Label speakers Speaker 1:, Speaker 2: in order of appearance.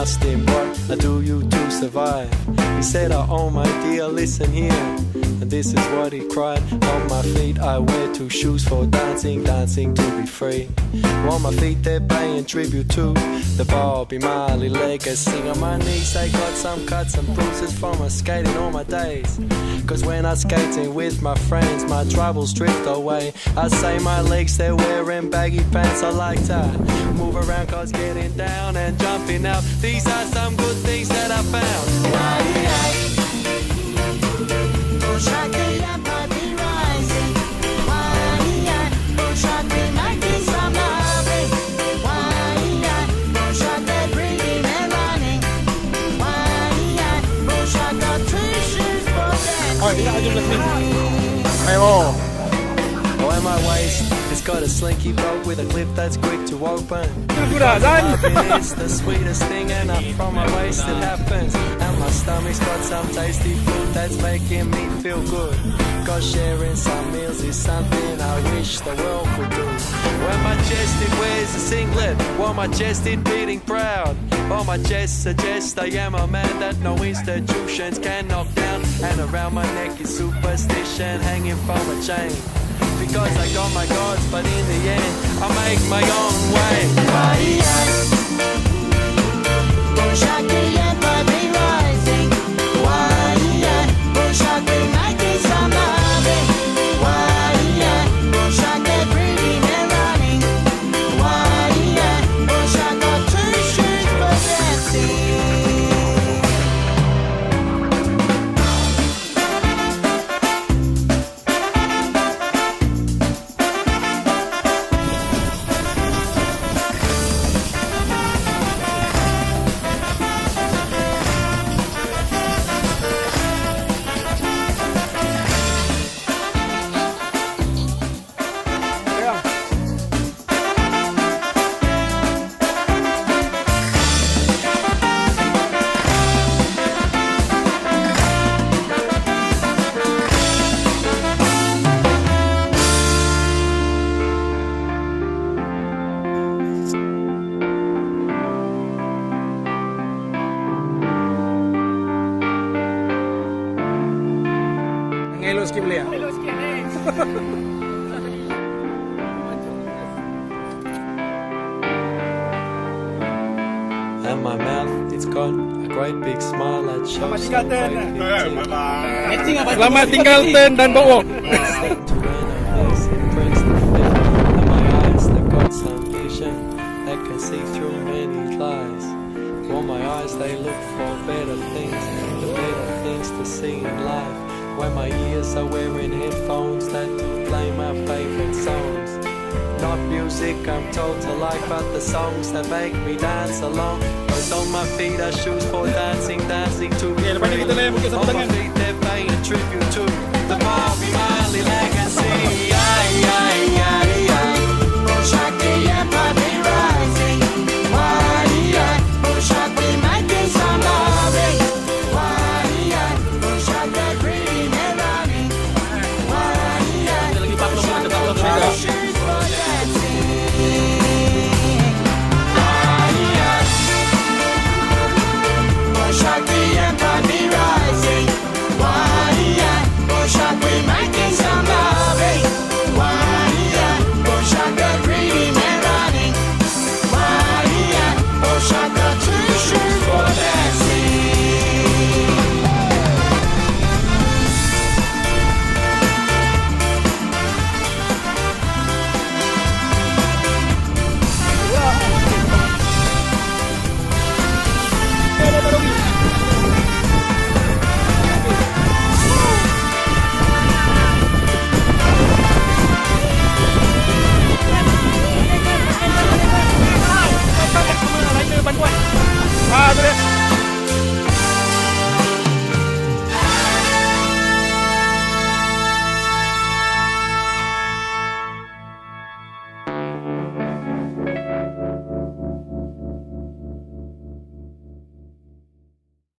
Speaker 1: asked him what I do you to survive. He said, oh my dear, listen here. And this is what he cried. On my feet I wear 2 shoes for dancing, dancing to be free. On my feet they're paying tribute to the Bobby Marley legacy. On my knees they got some cuts and bruises from my skating all my days. Cause when I'm skating with my friends, my troubles drift away. I say my legs, they're wearing baggy pants. I like to move around cause getting down and jumping out, these are some good things that I found. At my waist, it's got a slinky bolt with a clip that's quick to open. It's the sweetest thing, and up from my waist it happens. And my stomach's got some tasty food that's making me feel good. Cause sharing some meals is something I wish the world could do. When my chest it wears a singlet, while my chest it beating proud. While my chest suggests I am a man that no institutions can knock down. And around my neck is superstition hanging from a chain. Because I got my gods, but in the end I make my own way. And my mouth, it's got a great big smile that shows some great big
Speaker 2: Selamat tinggal Ten dan Bowo.
Speaker 1: And my eyes, they've got some vision that can see through many lies. Well, my eyes, they look for better things, the better things to see in life. When my ears are wearing headphones that play my favorite songs. Not music I'm told to like, but the songs that make me dance along. Cause on my feet are shoes for dancing, dancing to be free. On my feet they're paying tribute to the Bobby Marley legacy.
Speaker 3: Lagi paklong,